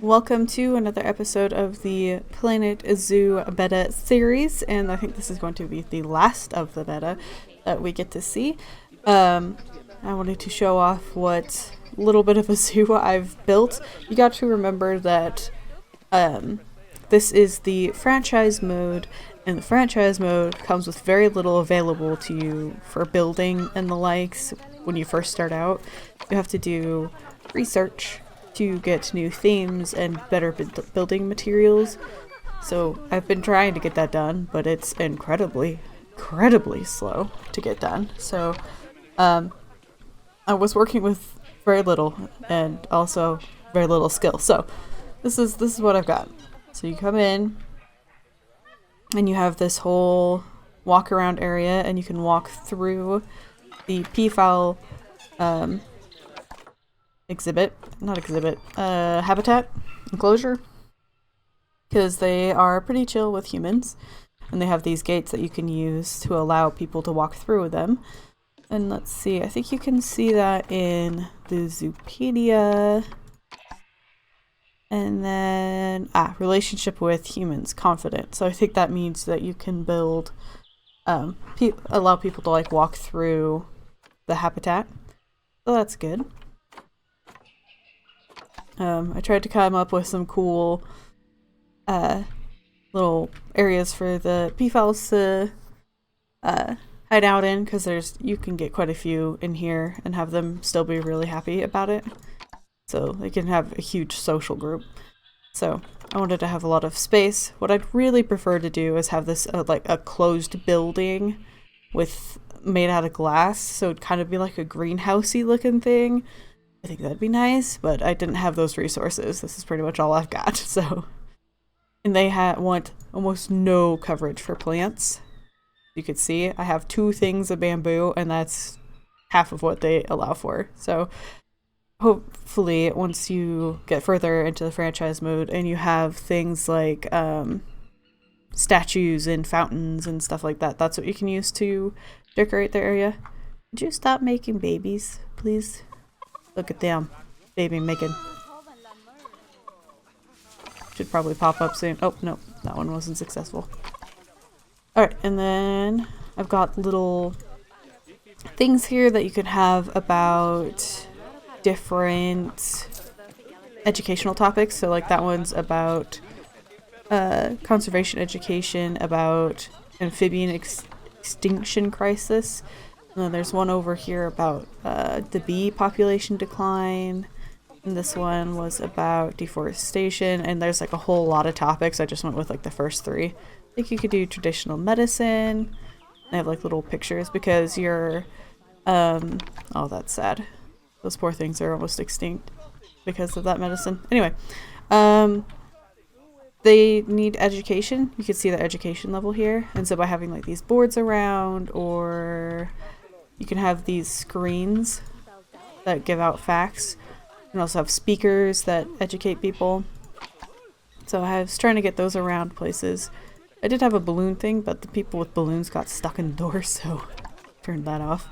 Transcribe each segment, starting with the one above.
Welcome to another episode of the Planet Zoo beta series, and I think this is going to be the last of the beta that we get to see. I wanted to show off what little bit of a zoo I've built. You got to remember that this is the franchise mode, and the franchise mode comes with very little available to you for building and the likes when you first start out. You have to do research to get new themes and better building materials. So I've been trying to get that done, but it's incredibly slow to get done. So I was working with very little and also very little skill. So this is what I've got. So you come in and you have this whole walk around area, and you can walk through the peafowl habitat enclosure, because they are pretty chill with humans, and they have these gates that you can use to allow people to walk through them. And let's see, I think you can see that in the Zoopedia. And then relationship with humans, confident. So I think that means that you can build allow people to like walk through the habitat, so that's good. I tried to come up with some cool little areas for the peafowls to hide out in, because you can get quite a few in here and have them still be really happy about it. So they can have a huge social group. So I wanted to have a lot of space. What I'd really prefer to do is have this like a closed building made out of glass, so it'd kind of be like a greenhousey looking thing. I think that'd be nice, but I didn't have those resources. This is pretty much all I've got. So, and they want almost no coverage for plants. You could see I have 2 things of bamboo, and that's half of what they allow for. So hopefully once you get further into the franchise mode and you have things like statues and fountains and stuff like that, that's what you can use to decorate the area. Could you stop making babies, please? Look at them. Baby making. Should probably pop up soon. Oh, no. That one wasn't successful. Alright, and then I've got little things here that you can have about different educational topics. So like that one's about conservation education, about amphibian extinction crisis. And then there's one over here about the bee population decline, and this one was about deforestation, and there's like a whole lot of topics. I just went with like the first 3. I think you could do traditional medicine. I have like little pictures because you're oh, that's sad. Those poor things are almost extinct because of that medicine. Anyway, they need education. You can see the education level here, and so by having like these boards around, or you can have these screens that give out facts. You can also have speakers that educate people. So I was trying to get those around places. I did have a balloon thing, but the people with balloons got stuck in the door, so turned that off.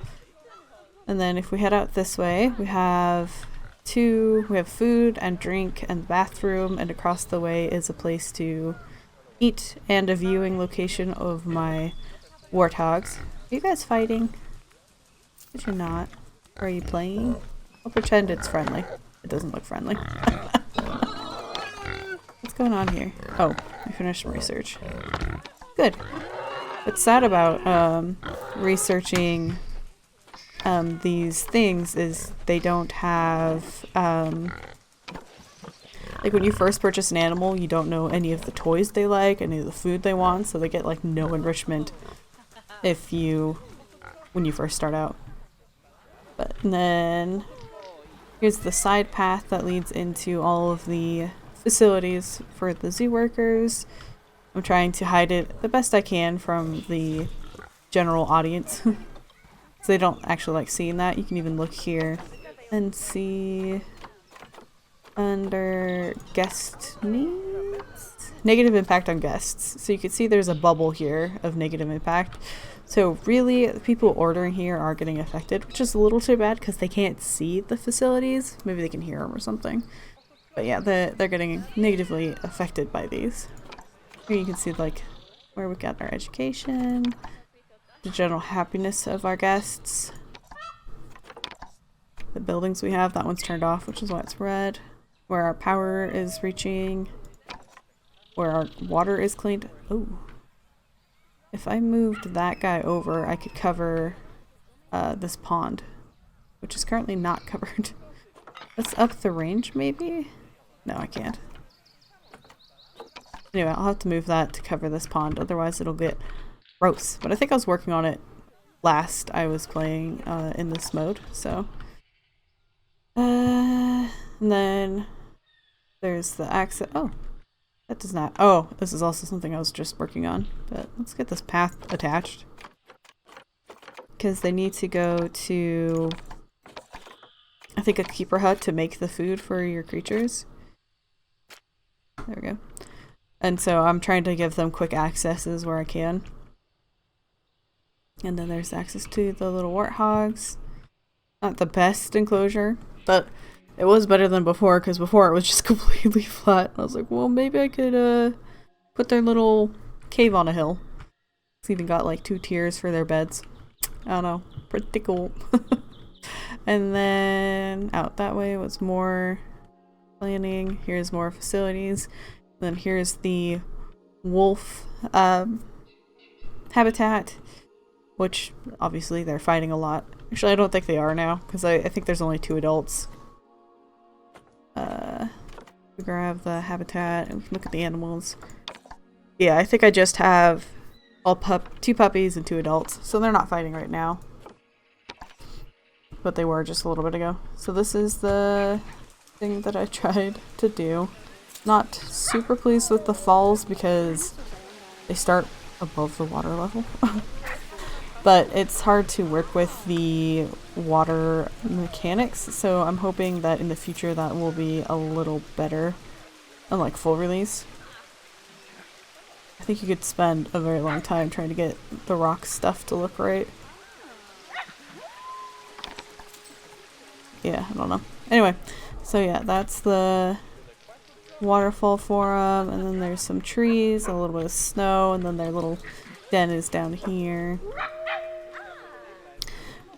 And then if we head out this way, we have food and drink and bathroom, and across the way is a place to eat and a viewing location of my warthogs. Are you guys fighting? But you're not. Or are you playing? I'll pretend it's friendly. It doesn't look friendly. What's going on here? Oh, I finished research. Good. What's sad about researching these things is they don't have like when you first purchase an animal, you don't know any of the toys they like, any of the food they want, so they get like no enrichment when you first start out. But then here's the side path that leads into all of the facilities for the zoo workers. I'm trying to hide it the best I can from the general audience. So they don't actually like seeing that. You can even look here and see under guest needs, negative impact on guests. So you can see there's a bubble here of negative impact. So really, the people ordering here are getting affected, which is a little too bad because they can't see the facilities. Maybe they can hear them or something. But yeah, they're getting negatively affected by these. Here you can see like where we got our education, the general happiness of our guests, the buildings we have. That one's turned off, which is why it's red. Where our power is reaching, where our water is cleaned. Oh, if I moved that guy over, I could cover this pond, which is currently not covered. Let's up the range, maybe? No, I can't. Anyway, I'll have to move that to cover this pond, otherwise it'll get gross. But I think I was working on it last I was playing in this mode, so. And then there's the access. Oh, that does not. Oh, this is also something I was just working on. But let's get this path attached. Because they need to go to, I think, a keeper hut to make the food for your creatures. There we go. And so I'm trying to give them quick accesses where I can. And then there's access to the little warthogs. Not the best enclosure, but it was better than before, because before it was just completely flat. I was like, well, maybe I could put their little cave on a hill. It's even got like 2 tiers for their beds. I don't know. Pretty cool. And then out that way was more planning. Here's more facilities. Then here's the wolf habitat, which obviously they're fighting a lot. Actually, I don't think they are now, because I think there's only 2 adults. We grab the habitat and look at the animals. Yeah, I think I just have all 2 puppies and 2 adults, so they're not fighting right now. But they were just a little bit ago. So this is the thing that I tried to do. Not super pleased with the falls because they start above the water level. But it's hard to work with the water mechanics, so I'm hoping that in the future that will be a little better on like full release. I think you could spend a very long time trying to get the rock stuff to look right. Yeah, I don't know. Anyway, so yeah, that's the waterfall forum, and then there's some trees, a little bit of snow, and then their little den is down here.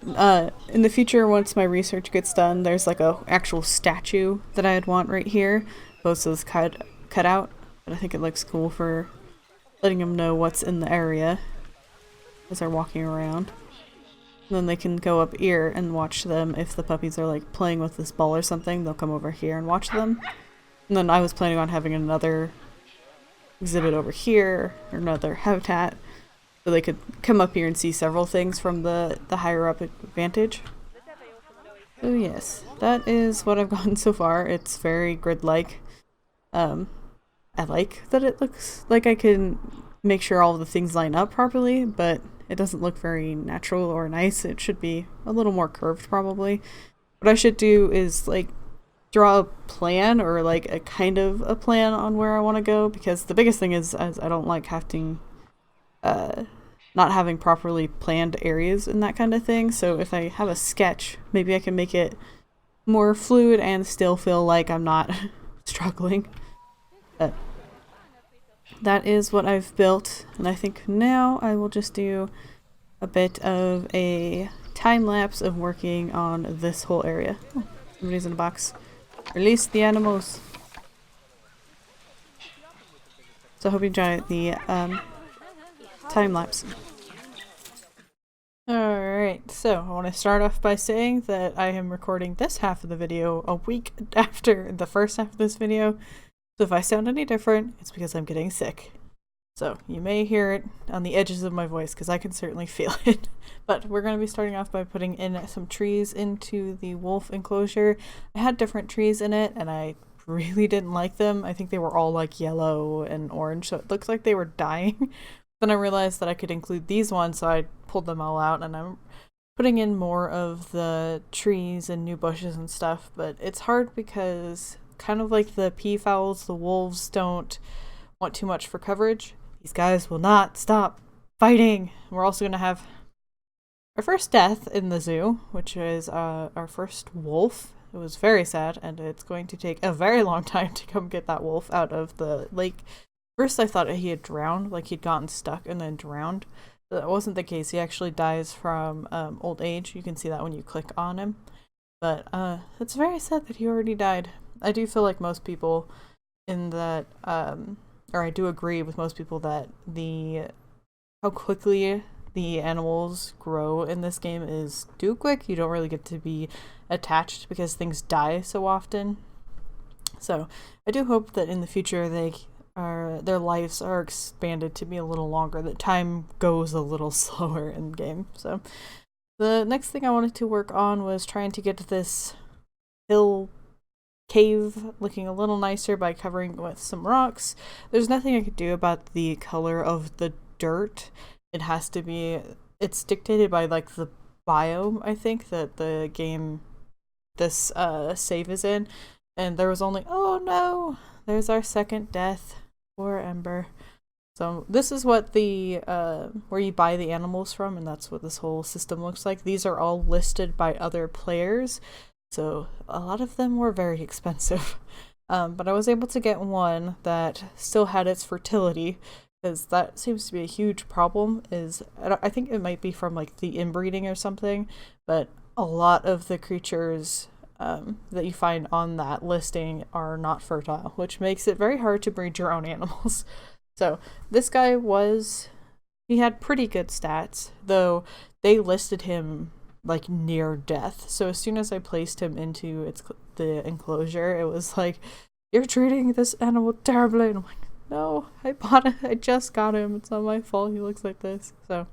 In the future, once my research gets done, there's like a actual statue that I'd want right here. Most of this cut out, but I think it looks cool for letting them know what's in the area as they're walking around. And then they can go up here and watch them. If the puppies are like playing with this ball or something, they'll come over here and watch them. And then I was planning on having another exhibit over here, or another habitat, so they could come up here and see several things from the higher up vantage. Oh yes, that is what I've gotten so far. It's very grid-like. I like that it looks like I can make sure all of the things line up properly, but it doesn't look very natural or nice. It should be a little more curved probably. What I should do is like draw a plan, or like a kind of a plan on where I want to go, because the biggest thing is I don't like having not having properly planned areas and that kind of thing. So if I have a sketch, maybe I can make it more fluid and still feel like I'm not struggling. But that is what I've built, and I think now I will just do a bit of a time lapse of working on this whole area. Oh, somebody's in a box. Release the animals. So I hope you enjoy the time lapse. Alright, so I want to start off by saying that I am recording this half of the video a week after the first half of this video. So if I sound any different, it's because I'm getting sick. So you may hear it on the edges of my voice, because I can certainly feel it. But we're going to be starting off by putting in some trees into the wolf enclosure. I had different trees in it, and I really didn't like them. I think they were all like yellow and orange, so it looks like they were dying. Then I realized that I could include these ones, so I pulled them all out, and I'm putting in more of the trees and new bushes and stuff. But it's hard because, kind of like the peafowls, the wolves don't want too much for coverage. These guys will not stop fighting. We're also going to have our first death in the zoo, which is our first wolf. It was very sad, and it's going to take a very long time to come get that wolf out of the lake. First I thought he had drowned, like he'd gotten stuck and then drowned. That wasn't the case. He actually dies from old age. You can see that when you click on him. But it's very sad that he already died. I do feel like most people in that, or I do agree with most people that how quickly the animals grow in this game is too quick. You don't really get to be attached because things die so often. So I do hope that in the future their lives are expanded to be a little longer, that time goes a little slower in game. So the next thing I wanted to work on was trying to get this hill cave looking a little nicer by covering it with some rocks. There's nothing I could do about the color of the dirt. It has to be, it's dictated by like the biome, I think, that the game this save is in. And there was only, oh no, there's our second death. Poor Ember. So this is what the where you buy the animals from, and that's what this whole system looks like. These are all listed by other players, so a lot of them were very expensive. But I was able to get one that still had its fertility, because that seems to be a huge problem. I think it might be from like the inbreeding or something, but a lot of the creatures that you find on that listing are not fertile, which makes it very hard to breed your own animals. So this guy he had pretty good stats, though they listed him like near death. So as soon as I placed him into the enclosure, it was like, you're treating this animal terribly. And I'm like, no, I bought it. I just got him. It's not my fault he looks like this. So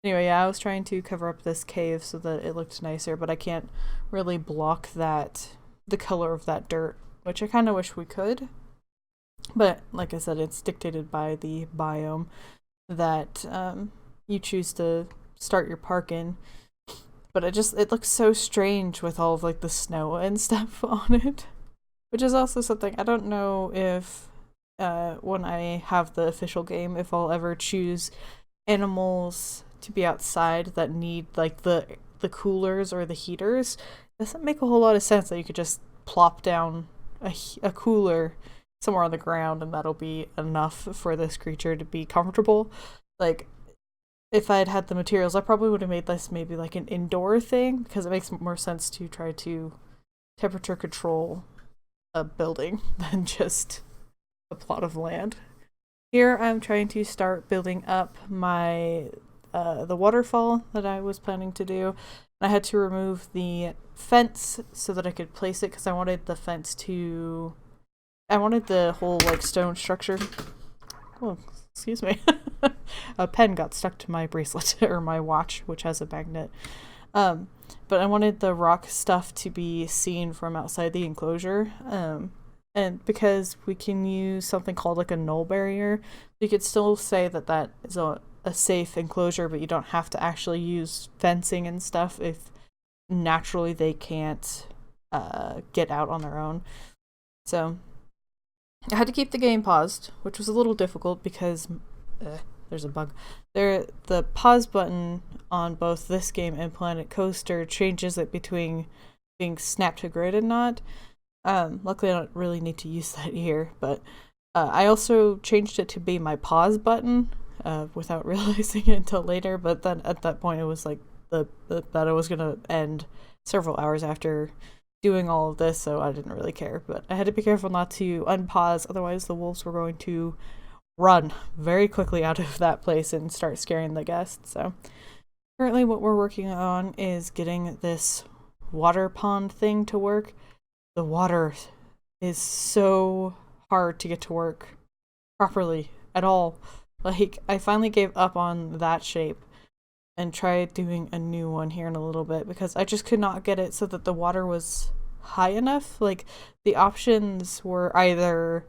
anyway, yeah, I was trying to cover up this cave so that it looked nicer, but I can't really block the color of that dirt, which I kind of wish we could. But like I said, it's dictated by the biome that you choose to start your park in. But it looks so strange with all of like the snow and stuff on it, which is also something I don't know if when I have the official game, if I'll ever choose animals to be outside that need like the coolers or the heaters. It doesn't make a whole lot of sense that you could just plop down a cooler somewhere on the ground and that'll be enough for this creature to be comfortable. Like, if I had had the materials, I probably would have made this maybe like an indoor thing, because it makes more sense to try to temperature control a building than just a plot of land. Here I'm trying to start building up my the waterfall that I was planning to do. I had to remove the fence so that I could place it, because I wanted the whole like stone structure. Oh, excuse me. A pen got stuck to my bracelet or my watch, which has a magnet. But I wanted the rock stuff to be seen from outside the enclosure. And because we can use something called like a null barrier, you could still say that is a safe enclosure, but you don't have to actually use fencing and stuff if naturally they can't get out on their own. So I had to keep the game paused, which was a little difficult because there's a bug. The pause button on both this game and Planet Coaster changes it between being snap to grid and not. Luckily I don't really need to use that here, but I also changed it to be my pause button without realizing it until later, but then at that point it was like that it was going to end several hours after doing all of this, so I didn't really care. But I had to be careful not to unpause, otherwise the wolves were going to run very quickly out of that place and start scaring the guests. So currently what we're working on is getting this water pond thing to work. The water is so hard to get to work properly at all. Like, I finally gave up on that shape and tried doing a new one here in a little bit, because I just could not get it so that the water was high enough. Like, the options were either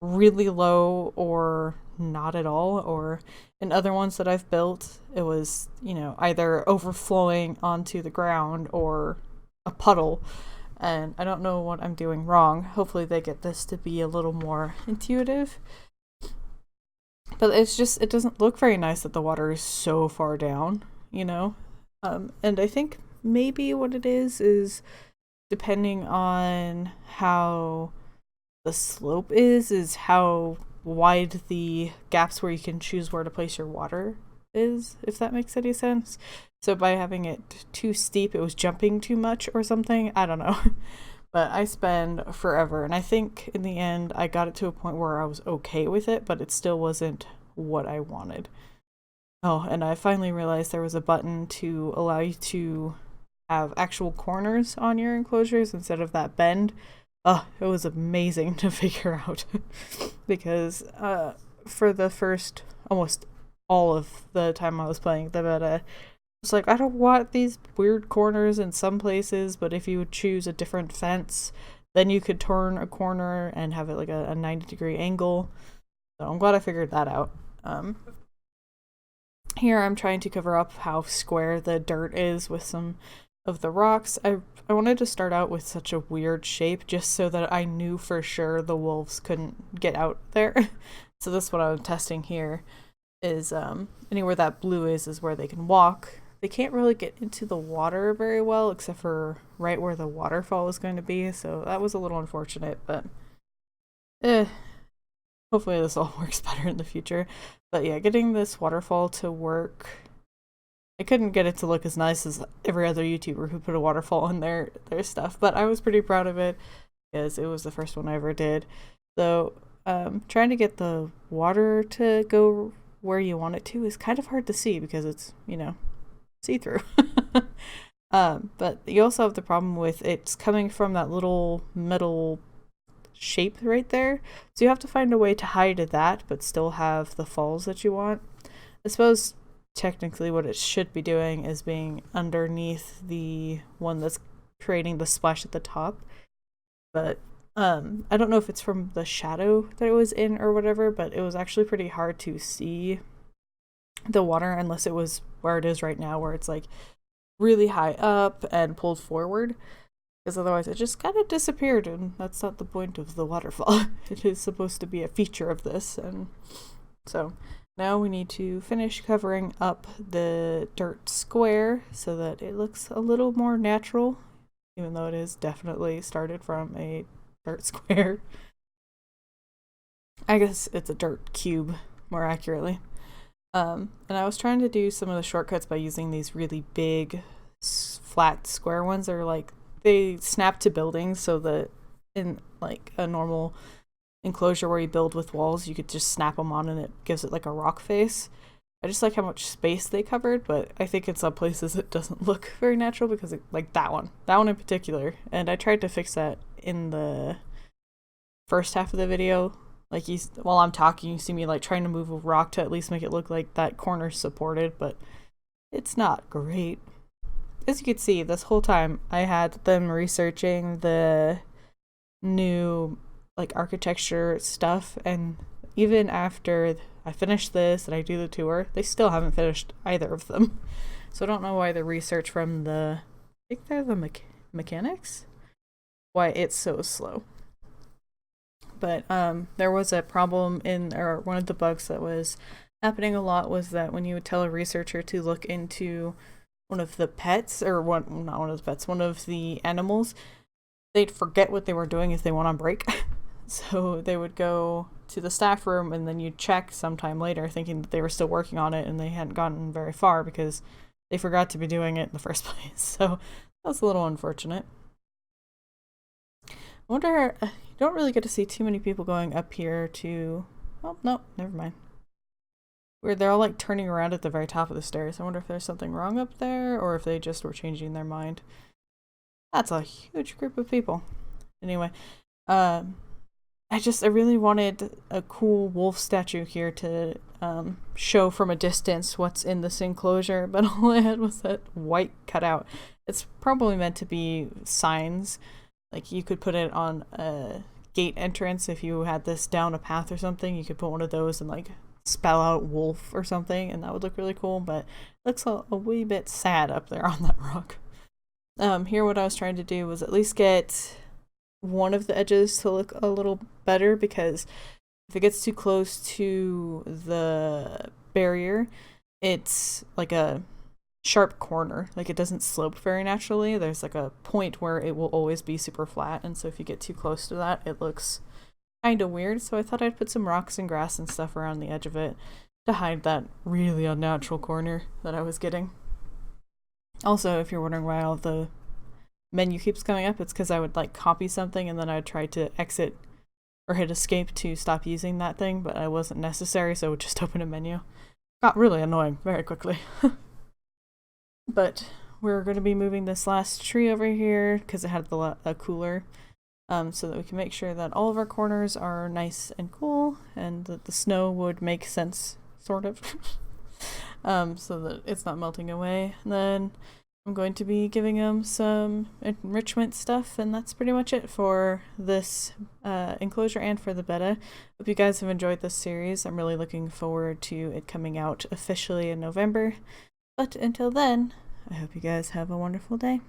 really low or not at all, or in other ones that I've built, it was, either overflowing onto the ground or a puddle. And I don't know what I'm doing wrong. Hopefully they get this to be a little more intuitive. But it doesn't look very nice that the water is so far down, And I think maybe what it is depending on how the slope is how wide the gaps where you can choose where to place your water is, if that makes any sense. So by having it too steep, it was jumping too much or something. I don't know. But I spent forever, and I think in the end I got it to a point where I was okay with it, but it still wasn't what I wanted. Oh, and I finally realized there was a button to allow you to have actual corners on your enclosures instead of that bend. Oh, it was amazing to figure out because for the first almost all of the time I was playing the beta, it's like, I don't want these weird corners in some places, but if you would choose a different fence, then you could turn a corner and have it like a 90-degree angle. So I'm glad I figured that out. Here I'm trying to cover up how square the dirt is with some of the rocks. I wanted to start out with such a weird shape just so that I knew for sure the wolves couldn't get out there. So this is what I'm testing here is anywhere that blue is where they can walk. They can't really get into the water very well except for right where the waterfall is going to be, so that was a little unfortunate, but hopefully this all works better in the future. But yeah, getting this waterfall to work, I couldn't get it to look as nice as every other YouTuber who put a waterfall in their stuff, but I was pretty proud of it because it was the first one I ever did. So trying to get the water to go where you want it to is kind of hard to see because it's, you know, see-through. But you also have the problem with it's coming from that little metal shape right there, so you have to find a way to hide that but still have the falls that you want. I suppose technically what it should be doing is being underneath the one that's creating the splash at the top, but I don't know if it's from the shadow that it was in or whatever, but it was actually pretty hard to see the water unless it was where it is right now, where it's like really high up and pulled forward, because otherwise it just kind of disappeared, and that's not the point of the waterfall. It is supposed to be a feature of this. And so now we need to finish covering up the dirt square so that it looks a little more natural, even though it is definitely started from a dirt square. I guess it's a dirt cube, more accurately. And I was trying to do some of the shortcuts by using these really big, flat square ones that are like, they snap to buildings, so that in like a normal enclosure where you build with walls, you could just snap them on and it gives it like a rock face. I just like how much space they covered, but I think in some places it doesn't look very natural because like that one in particular. And I tried to fix that in the first half of the video. Like while I'm talking, you see me like trying to move a rock to at least make it look like that corner's supported, but it's not great. As you can see, this whole time I had them researching the new like architecture stuff, and even after I finish this and I do the tour, they still haven't finished either of them. So I don't know why the research from I think they're the mechanics, why it's so slow. But there was a problem or one of the bugs that was happening a lot was that when you would tell a researcher to look into one of the pets, or not one of the pets, one of the animals, they'd forget what they were doing if they went on break. So they would go to the staff room and then you'd check sometime later thinking that they were still working on it and they hadn't gotten very far because they forgot to be doing it in the first place. So that was a little unfortunate. I wonder, you don't really get to see too many people going up here to, oh, no, never mind. Where they're all like turning around at the very top of the stairs. I wonder if there's something wrong up there or if they just were changing their mind. That's a huge group of people. Anyway, I really wanted a cool wolf statue here to show from a distance what's in this enclosure, but all I had was that white cutout. It's probably meant to be signs. Like you could put it on a gate entrance if you had this down a path or something. You could put one of those and like spell out wolf or something, and that would look really cool, but it looks a wee bit sad up there on that rock. Here what I was trying to do was at least get one of the edges to look a little better, because if it gets too close to the barrier, it's like a sharp corner. Like it doesn't slope very naturally. There's like a point where it will always be super flat, and so if you get too close to that, it looks kind of weird. So I thought I'd put some rocks and grass and stuff around the edge of it to hide that really unnatural corner that I was getting. Also, if you're wondering why all the menu keeps coming up, it's because I would like copy something and then I'd try to exit or hit escape to stop using that thing, but it wasn't necessary, so it would just open a menu. Got really annoying very quickly. But we're going to be moving this last tree over here because it had a cooler, so that we can make sure that all of our corners are nice and cool, and that the snow would make sense, sort of, so that it's not melting away. And then I'm going to be giving them some enrichment stuff, and that's pretty much it for this enclosure and for the beta. Hope you guys have enjoyed this series. I'm really looking forward to it coming out officially in November. But until then, I hope you guys have a wonderful day.